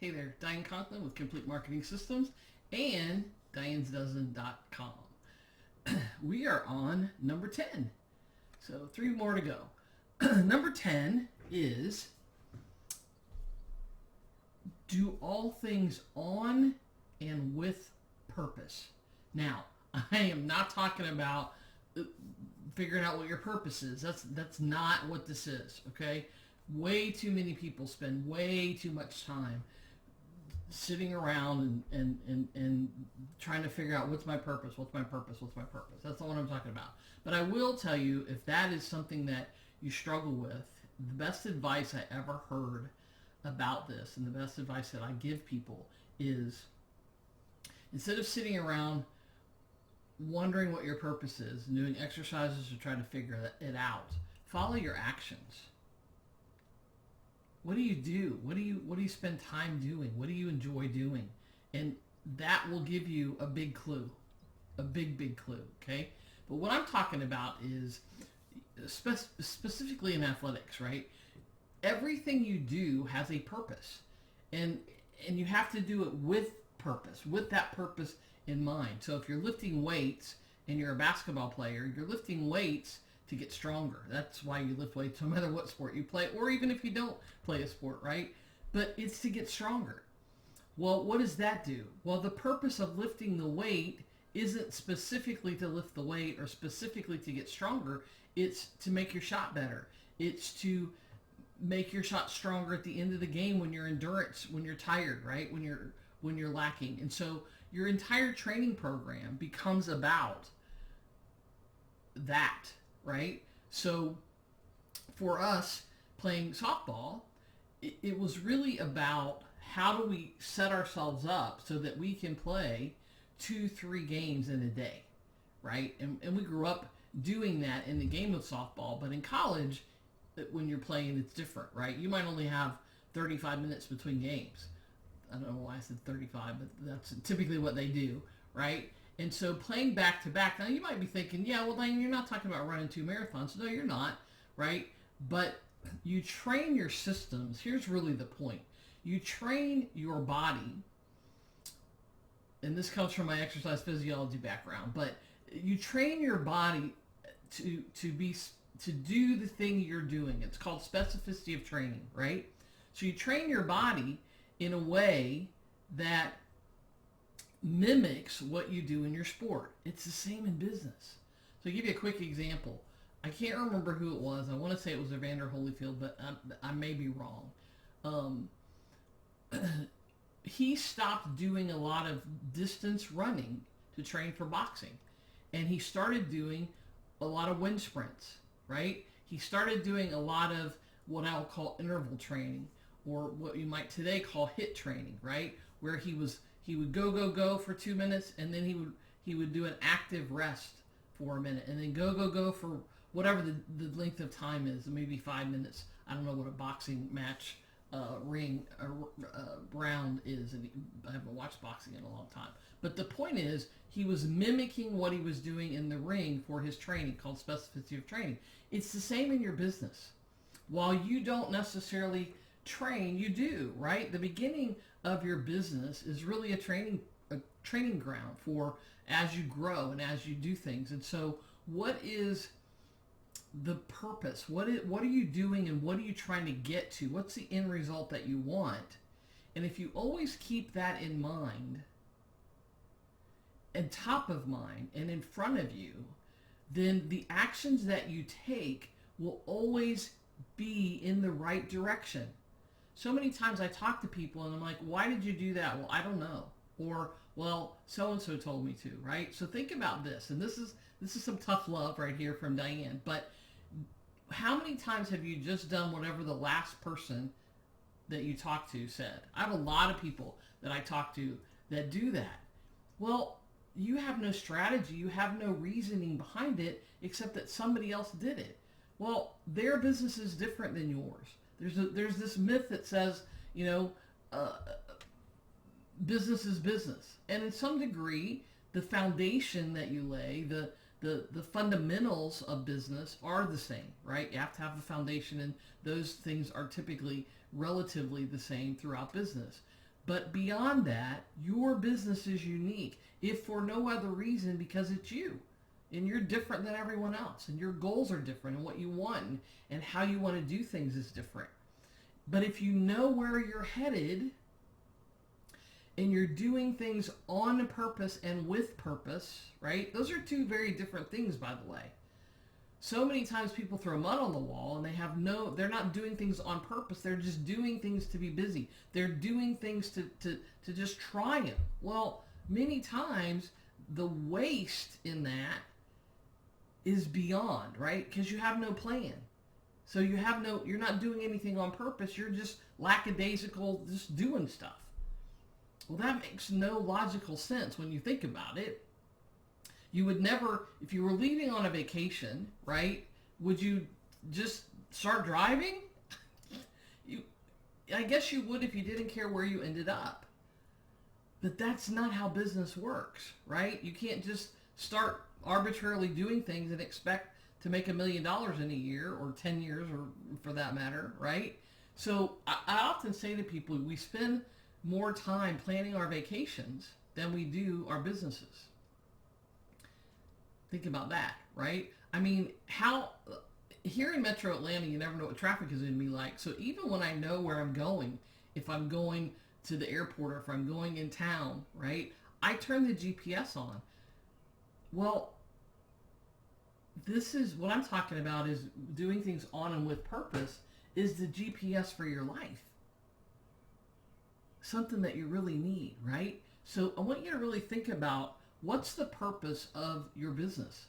Hey there, Diane Conklin with Complete Marketing Systems and Diane'sDozen.com. We are on number 10. So 3 more to go. Number 10 is do all things on and with purpose. Now, I am not talking about figuring out what your purpose is. That's not what this is, okay? Way too many people spend way too much time sitting around and trying to figure out what's my purpose. That's not what I'm talking about. But I will tell you, if that is something that you struggle with, the best advice I ever heard about this and the best advice that I give people is, instead of sitting around wondering what your purpose is and doing exercises to try to figure it out, follow your actions. What do you do? What do you spend time doing? What do you enjoy doing? And that will give you a big clue, a big clue, okay? But what I'm talking about is specifically in athletics, right? Everything you do has a purpose, and you have to do it with purpose, with that purpose in mind. So if you're lifting weights and you're a basketball player, you're lifting weights to get stronger. That's why you lift weights no matter what sport you play, or even if you don't play a sport, right? But it's to get stronger. Well, what does that do? Well, the purpose of lifting the weight isn't specifically to lift the weight or specifically to get stronger. It's to make your shot better. It's to make your shot stronger at the end of the game when you're endurance, when you're tired, right? When you're lacking. And so your entire training program becomes about that, right? So for us playing softball, it was really about how do we set ourselves up so that we can play 2-3 games in a day, right? And we grew up doing that in the game of softball, but in college, when you're playing, it's different, right? You might only have 35 minutes between games. I don't know why I said 35, but that's typically what they do, right? And so playing back to back, now you might be thinking, yeah, well, Diane, you're not talking about running 2 marathons. No, you're not, right? But you train your systems. Here's really the point. You train your body, and this comes from my exercise physiology background, but you train your body to do the thing you're doing. It's called specificity of training, right? So you train your body in a way that mimics what you do in your sport. It's the same in business. So I'll give you a quick example. I can't remember who it was. I want to say it was Evander Holyfield, but I may be wrong. He stopped doing a lot of distance running to train for boxing, and he started doing a lot of wind sprints, right? He started doing a lot of what I'll call interval training, or what you might today call HIIT training, right? Where he would go for 2 minutes, and then he would do an active rest for a minute, and then go for whatever the length of time is, maybe 5 minutes. I don't know what a boxing match round is, and I haven't watched boxing in a long time. But the point is, he was mimicking what he was doing in the ring for his training, called specificity of training. It's the same in your business. While you don't necessarily train, you do, right? The beginning of your business is really a training ground for as you grow and as you do things. And so what is the purpose? What are you doing, and what are you trying to get to? What's the end result that you want? And if you always keep that in mind, and top of mind, and in front of you, then the actions that you take will always be in the right direction. So many times I talk to people and I'm like, why did you do that? Well, I don't know. Or, well, so-and-so told me to, right? So think about this. And this is some tough love right here from Diane. But how many times have you just done whatever the last person that you talked to said? I have a lot of people that I talk to that do that. Well, you have no strategy. You have no reasoning behind it except that somebody else did it. Well, their business is different than yours. There's this myth that says, business is business. And in some degree, the foundation that you lay, the fundamentals of business are the same, right? You have to have a foundation, and those things are typically relatively the same throughout business. But beyond that, your business is unique, if for no other reason because it's you. And you're different than everyone else. And your goals are different. And what you want and how you want to do things is different. But if you know where you're headed and you're doing things on purpose and with purpose, right? Those are two very different things, by the way. So many times people throw mud on the wall and they're not doing things on purpose. They're just doing things to be busy. They're doing things to just try it. Well, many times the waste in that is beyond, right? Because you have no plan. So you're not doing anything on purpose. You're just lackadaisical, just doing stuff. Well, that makes no logical sense when you think about it. You would never, if you were leaving on a vacation, right, would you just start driving? I guess you would if you didn't care where you ended up. But that's not how business works, right? You can't just start arbitrarily doing things and expect to make $1 million in a year or 10 years or for that matter, right? So I often say to people, we spend more time planning our vacations than we do our businesses. Think about that, right? I mean, here in Metro Atlanta, you never know what traffic is going to be like. So even when I know where I'm going, if I'm going to the airport or if I'm going in town, right, I turn the GPS on. Well, this is what I'm talking about, is doing things on and with purpose is the GPS for your life. Something that you really need, right? So I want you to really think about, what's the purpose of your business?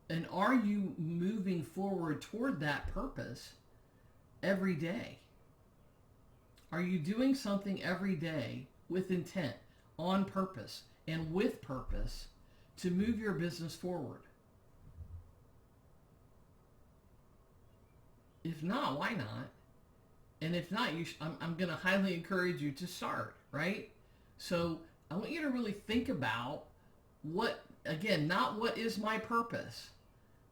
And are you moving forward toward that purpose every day? Are you doing something every day with intent, on purpose, and with purpose to move your business forward? If not, why not? And if not, I'm going to highly encourage you to start, right? So I want you to really think about not what is my purpose,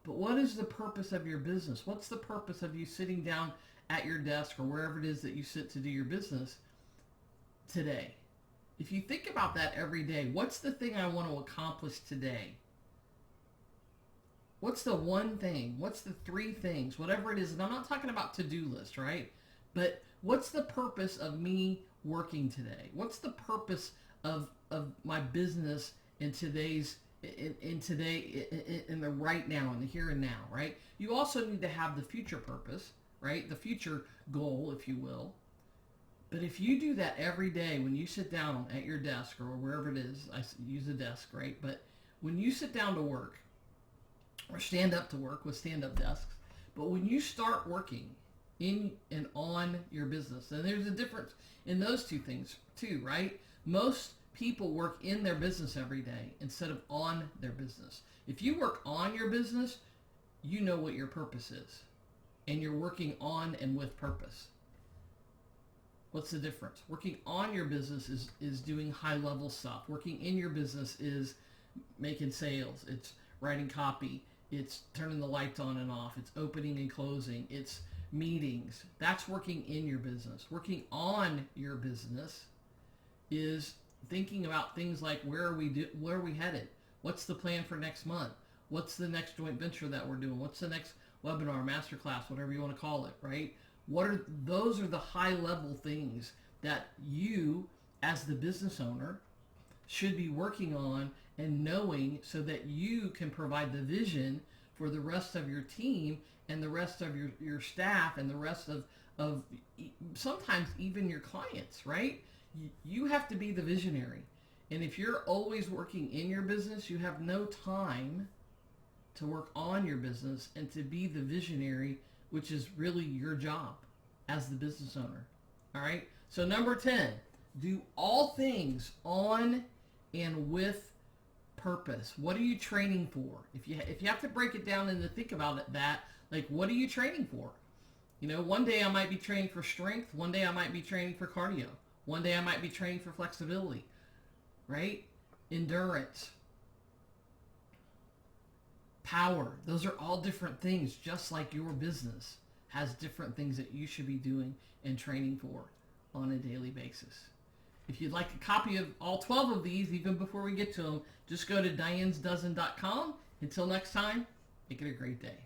but what is the purpose of your business? What's the purpose of you sitting down at your desk or wherever it is that you sit to do your business today? If you think about that every day, what's the thing I want to accomplish today? What's the one thing? What's the three things? Whatever it is. And I'm not talking about to-do list, right? But what's the purpose of me working today? What's the purpose of my business in today's in the right now, in the here and now, right? You also need to have the future purpose, right? The future goal, if you will. But if you do that every day when you sit down at your desk or wherever it is, I use a desk, right? But when you sit down to work or stand up to work with stand-up desks, but when you start working in and on your business, and there's a difference in those two things too, right? Most people work in their business every day instead of on their business. If you work on your business, you know what your purpose is, and you're working on and with purpose. What's the difference? Working on your business is doing high-level stuff. Working in your business is making sales. It's writing copy. It's turning the lights on and off. It's opening and closing. It's meetings. That's working in your business. Working on your business is thinking about things like, where are we headed? What's the plan for next month? What's the next joint venture that we're doing? What's the next webinar, masterclass, whatever you want to call it, right? Those are the high level things that you as the business owner should be working on and knowing, so that you can provide the vision for the rest of your team and the rest of your staff and the rest of sometimes even your clients, right? You have to be the visionary. And if you're always working in your business, you have no time to work on your business and to be the visionary, which is really your job as the business owner. All right? So number 10, do all things on and with purpose. What are you training for? If you have to break it down and to think about it, like, what are you training for? You know, one day I might be training for strength. One day I might be training for cardio. One day I might be training for flexibility, right? Endurance, power. Those are all different things, just like your business has different things that you should be doing and training for on a daily basis. If you'd like a copy of all 12 of these, even before we get to them, just go to dianesdozen.com. Until next time, make it a great day.